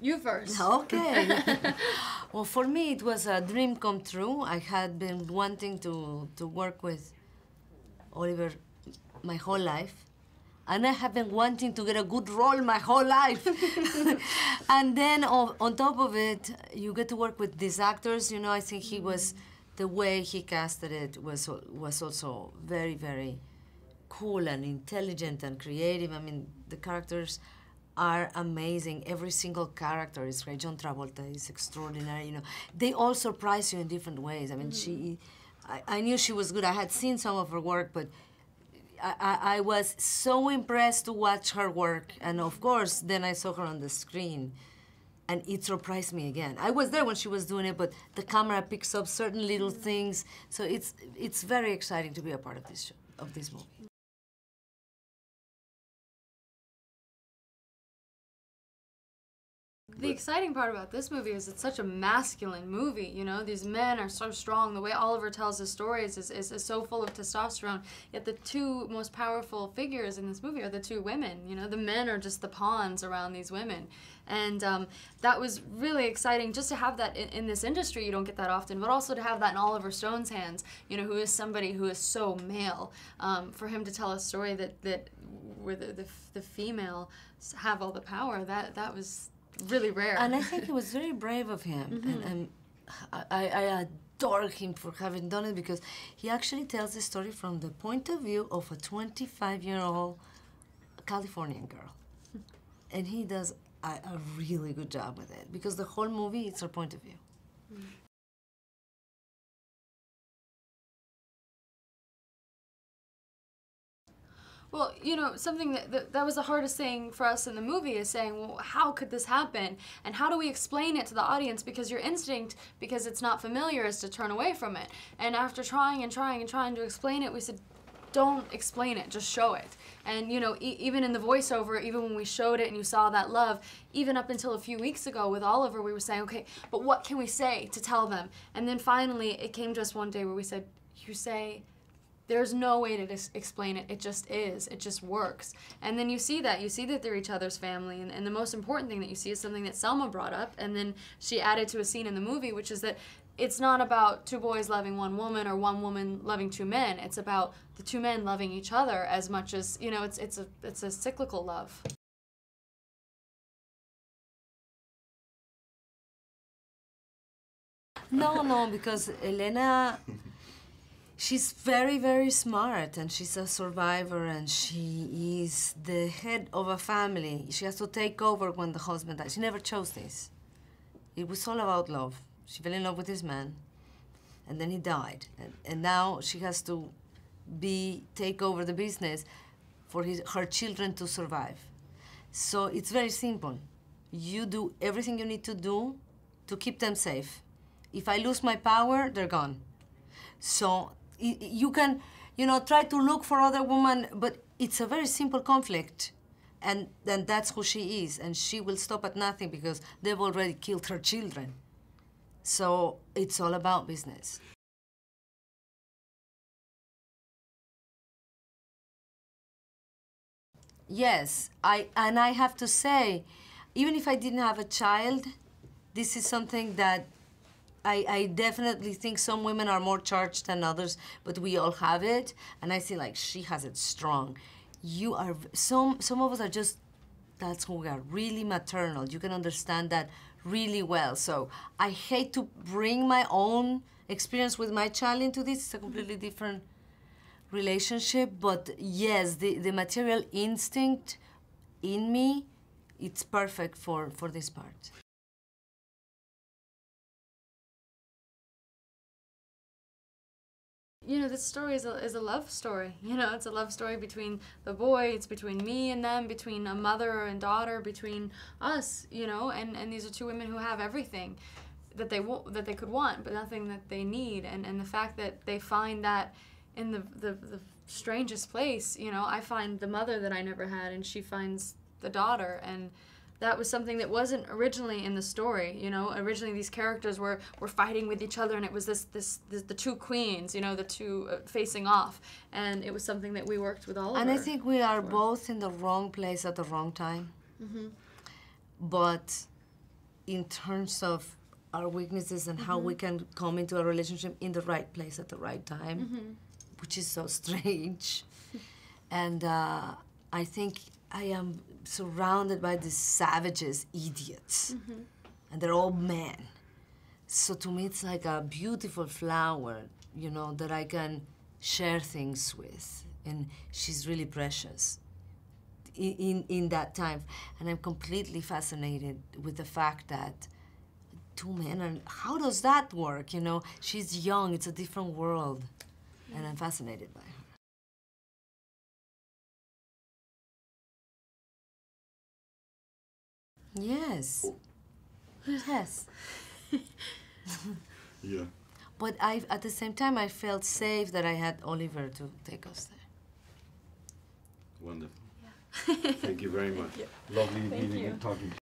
You first. Okay. Well, for me, it was a dream come true. I had been wanting to work with Oliver my whole life. And I have been wanting to get a good role my whole life. And then on top of it, you get to work with these actors. You know, I think he was, the way he casted it was also very, very cool and intelligent and creative. I mean, the characters are amazing. Every single character is great. John Travolta is extraordinary, you know. They all surprise you in different ways. I mean, I knew she was good. I had seen some of her work, but I was so impressed to watch her work. And of course, then I saw her on the screen, and it surprised me again. I was there when she was doing it, but the camera picks up certain little things. So it's very exciting to be a part of this show, of this movie. The exciting part about this movie is it's such a masculine movie, you know? These men are so strong. The way Oliver tells his stories is so full of testosterone. Yet the two most powerful figures in this movie are the two women, you know? The men are just the pawns around these women. And that was really exciting just to have that in this industry. You don't get that often, but also to have that in Oliver Stone's hands, you know, who is somebody who is so male. For him to tell a story that where the female have all the power, that was really rare. And I think it was very brave of him. And I adore him for having done it, because he actually tells the story from the point of view of a 25-year-old Californian girl. And he does a really good job with it, because the whole movie, it's her point of view. Well, you know, something that was the hardest thing for us in the movie is saying, well, how could this happen? And how do we explain it to the audience? Because your instinct, because it's not familiar, is to turn away from it. And after trying and trying and trying to explain it, we said, don't explain it, just show it. And, you know, even in the voiceover, even when we showed it and you saw that love, even up until a few weeks ago with Oliver, we were saying, okay, but what can we say to tell them? And then finally, it came to us one day where we said, you say, there's no way to explain it. It just is. It just works. And then you see that they're each other's family. And the most important thing that you see is something that Salma brought up, and then she added to a scene in the movie, which is that it's not about two boys loving one woman or one woman loving two men. It's about the two men loving each other as much as, you know, it's a cyclical love. No, because Elena, she's very, very smart, and she's a survivor, and she is the head of a family. She has to take over when the husband dies. She never chose this. It was all about love. She fell in love with this man, and then he died. And now she has to take over the business for her children to survive. So it's very simple. You do everything you need to do to keep them safe. If I lose my power, they're gone. So you can, you know, try to look for other women, but it's a very simple conflict. And then that's who she is. And she will stop at nothing because they've already killed her children. So it's all about business. Yes, and I have to say, even if I didn't have a child, this is something that I definitely think some women are more charged than others, but we all have it, and I feel like she has it strong. You are, some of us are just, that's who we are, really maternal. You can understand that really well. So I hate to bring my own experience with my child into this. It's a completely different relationship, but yes, the material instinct in me, it's perfect for this part. You know, this story is a love story. You know, it's a love story between the boy, it's between me and them, between a mother and daughter, between us, you know, and these are two women who have everything that they could want, but nothing that they need. And the fact that they find that in the strangest place, you know, I find the mother that I never had, and she finds the daughter, and that was something that wasn't originally in the story, you know. Originally, these characters were fighting with each other, and it was the two queens, you know, the two facing off, and it was something that we worked with Oliver. And I think we are both in the wrong place at the wrong time. But in terms of our weaknesses and how we can come into a relationship in the right place at the right time, which is so strange. And I think I am surrounded by these savages, idiots, and they're all men. So to me, it's like a beautiful flower, you know, that I can share things with. And she's really precious in that time. And I'm completely fascinated with the fact that two men, and how does that work, you know? She's young, it's a different world. And I'm fascinated by her. Yes. Yes. Yeah. But at the same time, I felt safe that I had Oliver to take us there. Wonderful. Yeah. Thank you very much. Lovely meeting and talking to you.